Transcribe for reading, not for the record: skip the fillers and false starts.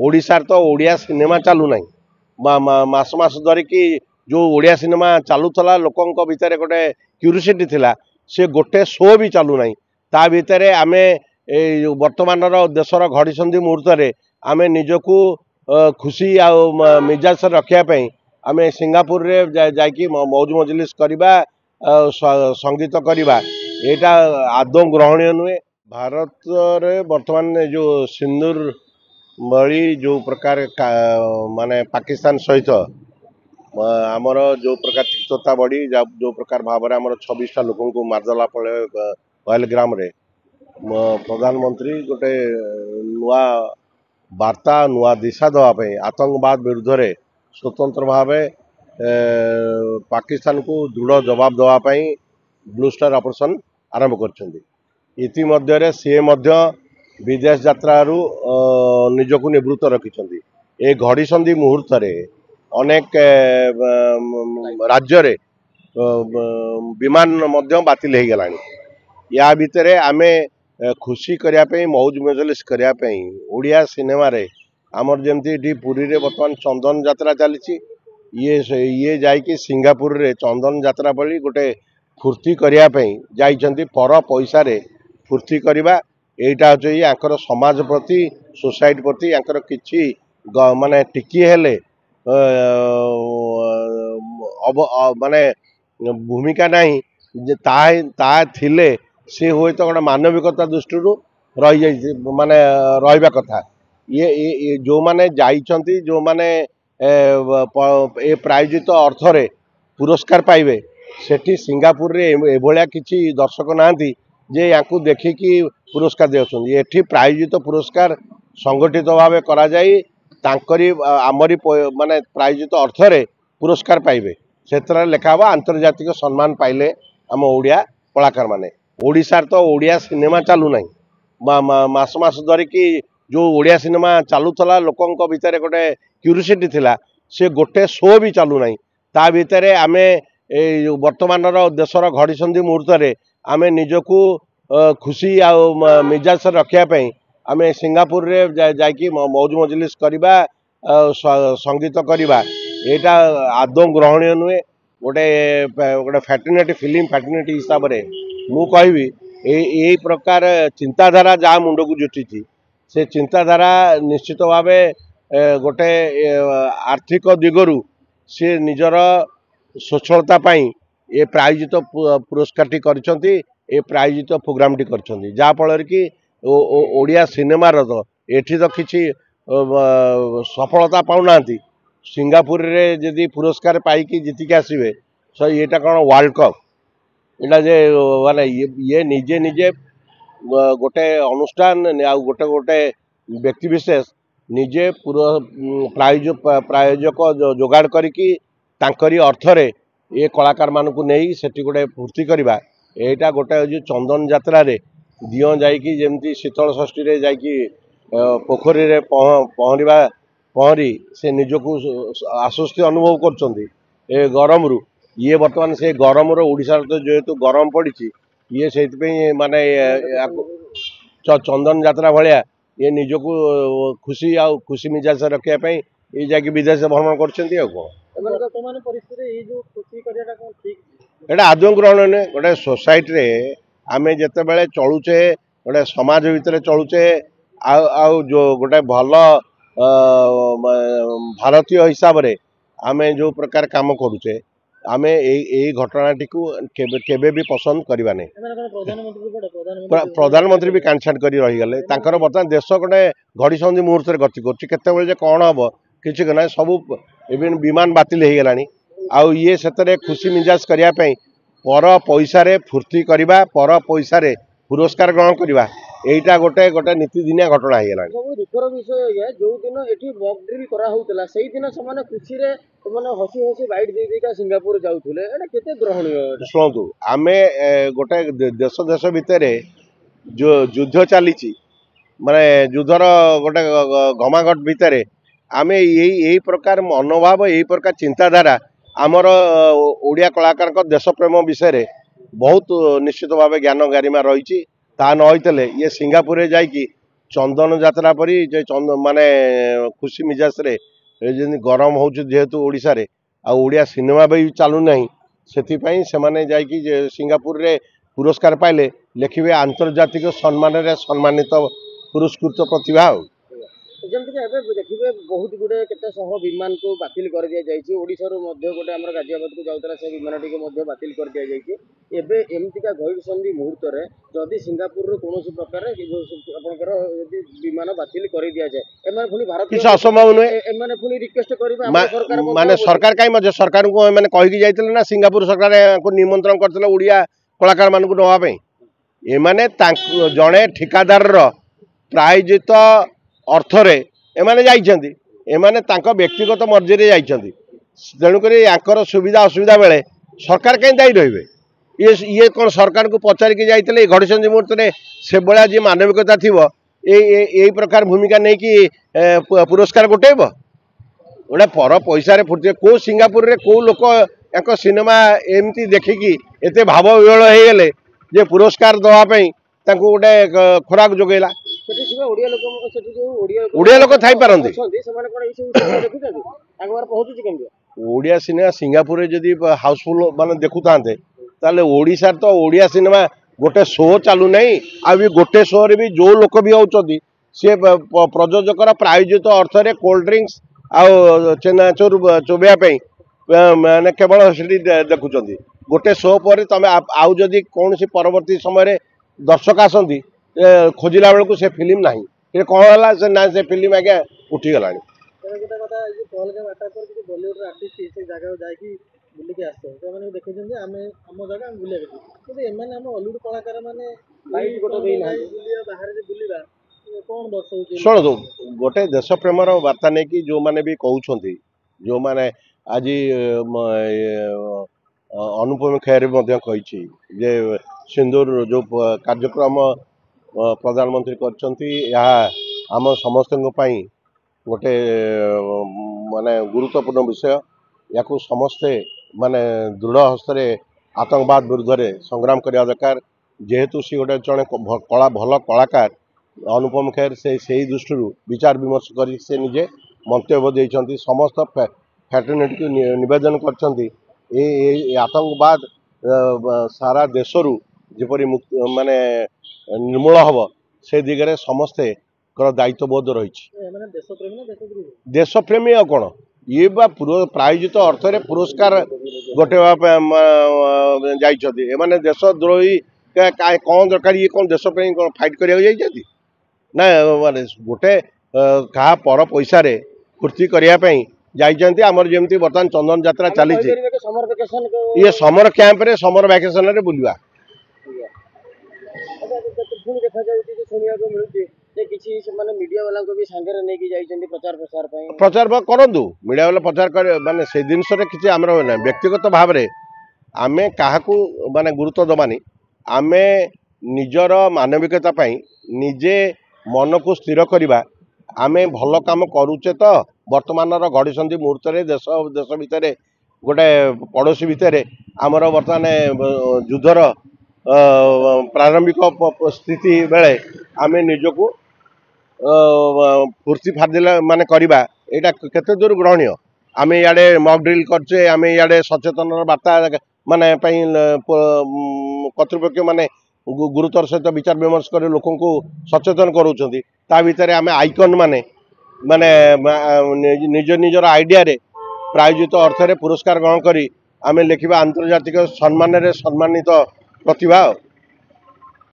ओडिशार तो ओडिया सिनेमा चालू ना मास मास धरिकी जो ओडिया सिनेमा चलूला लोकों भितर गोटे क्यूरियोसिटी थिला से गोटे शो भी चालू ना ता भितर आम वर्तमान देशर घड़ीसंधि मुहूर्त में आम निजकू खुशी आ मिजाज रखापी आम सिंगापुर रे जाकि मौज मजलिस करवा संगीत करवा यहाँ आदौ ग्रहणीय नुहे। भारत रे वर्तमान जो सिंदूर बड़ी जो प्रकार माने पाकिस्तान सहित आमर जो प्रकार तिक्तता बढ़ी जो प्रकार भाव में आम 26टा लोक को मारदेला पहलग्राम रे प्रधानमंत्री गोटे नुआ वार्ता नुआ दिशा देवाई आतंकवाद विरुद्ध रे स्वतंत्र भाव पाकिस्तान को दृढ़ जवाब देवाई ब्लू स्टार ऑपरेशन आरंभ कर सी विदेश यात्रारू निजक निवृत्त रखिंट ए घड़ीसंधि मुहूर्त अनेक राज्य रे विमान बातिल हो गला या भितर आम खुशी करने मौज मजलिस करने ओडिया सिनेमा रे आमर जमती पुरी रे बर्तमान चंदन यात्रा चली ये जाकि सिंगापुर रे चंदन यात्रा भली गोटे फूर्ति करने जाइछंती पर पैसा रे फूर्ति करवा यहीटा हूँ आंकर समाज प्रति सोसाइटी प्रति आंकर किछि माने टिकी हेले माने भूमिका नहीं ता थिले सी हुए तो गोटे मानविकता दृष्टि रही जाइए माने रहिबा कथा ये जो माने जाइछंती जो माने ए प्रायोजित अर्थ रे पुरस्कार पाइबे सेठी सिंगापुर रे एभलिया किछि दर्शक नांती जे याकू देखिकी पुरस्कार देउछंती एठी प्रायोजित पुरस्कार संगठित भाव करा जाई तांकरी आमरी माने प्रायोजित अर्थ रे पुरस्कार पाइबे सेतरा लेखाबा आंतर्जातिक सम्मान पाइले आम ओडिया कलाकार माने ओडिशार तो ओडिया सिनेमा चालू ना मास मास धरिकी जो ओडिया सिनेमा चलूला लोकों भितर गोटे क्यूरियोसिटी थिला से गोटे शो भी चालू ना ता भितर आम वर्तमान देशर घड़ीसंधि मुहूर्त में आम निजकू खुशी आ मिजाज रखापी आम सिंगापुर रे जाकि मौज मजलिस करवा संगीत करवा यहाँ आदौ ग्रहणीय नुहे। गोटे गोटे फैटर्निटी फिल्म फैटर्निटी हिसाब से मु कहबी यही प्रकार चिंताधारा जहाँ मुंड को जुटी से चिंताधारा निश्चित भाव गोटे आर्थिक दिगरु सी निजर स्वच्छलता ये प्रायोजित पुरस्कार टी करछंती ए प्रायोजित प्रोग्राम टी करछंती जाफल कि ओडिया सिनेमार तो एठी तो किसी सफलता पाऊना सिंगापुर रे जदि पुरस्कार पाई जीतिक आसवे सो यहाँ कौन वर्ल्ड कप यहाँ जे माने ये निजे निजे गोटे अनुष्ठान गोटे गोटे व्यक्ति विशेष निजे प्रायोजक जोगाड़ करी अर्थ रे ये कलाकार मान को नहीं सेठी गोटे फूर्ति करवा यहाँ गोटे हूँ चंदन यात्रा रे दियो जाकि जमी शीतल षष्ठी रे जाकि पोखरी रे पहरी से निजक आश्वस्ति अनुभव कर गरम रु ये बर्तमान से गरम ओडिशा तो जेहेतु गरम पड़ी ये से माने चंदन यात्रा भाया ये निजक खुशी आ खुशी मिजाज रखापी ये जाकि विदेश भ्रमण कर आदौ ग्रहण नुहे। गोटे सोसाइटी रे आमे जिते बड़े चलुचे गोटे समाज भितर चलुचे जो गोटे भल भारतीय हिसाब रे आमे जो प्रकार काम करुचे आमे यही घटनाटी को केबे भी पसंद करवा नहीं। प्रधानमंत्री भी कांछाट कर रहीगले बर्तमान देश गोटे घड़ीसंधि मुहूर्त गति कर कौन हम किसी ना सब इवन विमान बातिल हो गला आउ ये से खुशी मिजाज करने पर पैसा रे फूर्ति करवा पर पैसा रे पुरस्कार ग्रहण करवा यहीटा गोटे गोटे नीतिदिनिया घटना हो गला। सब दुखर विषय जो दिन एठी मॉक ड्रिल करा होतला सेही दिन समान खुशी रे माने हसी हसी बाइट दे देका सिंगापुर जाउथले एटा केते ग्रहणीय सुनतु आमे गोटे देश देश भितर जो युद्ध चली माने युद्धर गोटे घमाघट भितर आमे यही प्रकार मनोभाव यही प्रकार चिंताधारा आमर ओडिया कलाकार देश प्रेम विषय बहुत निश्चित भाव ज्ञान गारिमा रही ता नईते ये सिंगापुर जाकि चंदन यात्रा परी जे माने खुशी मिजाज रे जेमती गरम हो जेहेतु ओडिशा रे आ ओडिया सिनेमा भी चलू ना से सिंगापुर रे पुरस्कार पाइले लिखिए आंतर्जातिक सम्मान रे सम्मानित पुरस्कृत प्रतिभा। जमीक एवं देखिए बहुत गुड़े केते शह विमान को बातिल कर दिया जाइए ओडिशा रू मध्य गोटे आम गाजियाबाद को जाऊला से विमान टी बातिल कर दिया जाइए एबे एमतीका घड़ी संधि मुहूर्त में जदि सिंगापुर रू कौन प्रकार आपंकर विमान बातिल कर दि जाए एम पुणी भारत किसी असंभव नुहे एम पुणी रिक्वेस्ट कर माने सरकार कहीं सरकार को मैंने कहीकि जाइए ना सिंगापुर सरकार को निमंत्रण करते ओडिया कलाकार मान नापी एमाने जड़े ठिकादार प्रायोजित अर्थरे एमाने जाइछन्ति एमाने तांको व्यक्तिगत मर्जी रे जाइछन्ति तेणुक यांकर सुविधा असुविधा बेले सरकार कहीं दायी रही ये कौन सरकार को पचारिकी जाइए घड़ीसंधि मुहूर्त में से भाया जी मानविकता थी यही प्रकार भूमिका नहीं कि पुरस्कार गोटेब गोटे पर पैसा फुर्ती कौ सिंगापुर रे कौ लोक एक सिनेमा एमती देखिकी एत भाव विहल हो गले जे पुरस्कार दवाई गोटे खोराक जोगेला ओडिया लोक थी पारती ओडिया सिनेमा सिंगापुर रे जदि हाउसफुल माने देखु थांते ताले ओडिशा तो ओडिया सिनेमा गोटे शो चलू नहीं आ भी गोटे शो रे भी जो लोक भी होचंदी से प्रयोजकर प्रायोजित अर्थ रे कोल्ड ड्रिंक्स आ चेनाचूर चोबेया माने केवल से देखुं गोटे शो पर तमें आउ जदि कौन परवर्ती समय दर्शक आसती खोजिला बेलू से फिल्म ना कौन है से ना से फिल्म आज्ञा उठीगला शुणु गोटे देश प्रेमर वार्ता नहीं कि जो मैंने भी कहते जो मैंने आज अनुपम खेर कही जे सिंदूर जो कार्यक्रम प्रधानमंत्री करम समस्त गोटे माने गुरुत्वपूर्ण विषय या समस्ते माने दृढ़ हस्ते आतंकवाद विरुद्ध में संग्राम करने दरकार जेहेतु सी गोटे जड़े कला भल कलाकार अनुपम खेर से दृष्टि विचार विमर्श कर से निजे मंतव्य देते समस्त फैटर्निटी को निवेदन कर आतंकवाद सारा देशरू जपरी मुक्त माने निर्मूल हम से दिगरे समस्ते दायित्वबोध रही देशप्रेमी आ कौन ये प्रायोजित अर्थ रे पुरस्कार गोटे जाने देशद्रोही कौन दरकार ये कौन देशप्रेमी कौन फाइट करा ना माने गोटे क्या पर पैसा फूर्ति करने जाइए आमर जमी बर्तमान चंदन यात्रा चली ये समर कैंप रे समर वैकेशन रे बुलवा प्रचार करूँ मीडिया वाला प्रचार कर माने से जिनस किसी आम व्यक्तिगत भाव में आम क्या माने गुरुत्व दबानी आम निजर मानविकता निजे मन को स्थिर करवा आम भल कम करुचे तो वर्तमान घड़ीसंधि मुहूर्त देश देश भितर गोटे पड़ोशी भितर आमर बर्तमान युद्धर प्रारंभिक स्थिति बेले आम निजको फूर्ति फादिला माने करवा यहाँ केते दूर ग्रहणीय आम इे मक ड्रिल करचे आम इे सचेतन वार्ता माने कर्तृपक्ष माने गुरुतर सहित विचार विमर्श कर लोक सचेतन करा भितर आम आइकन माने माने निज निजर आइडिया रे प्रायोजित अर्थ रे पुरस्कार ग्रहण करी आम लिखा आंतर्जातिक सम्मान रे सम्मानित प्रतिभा।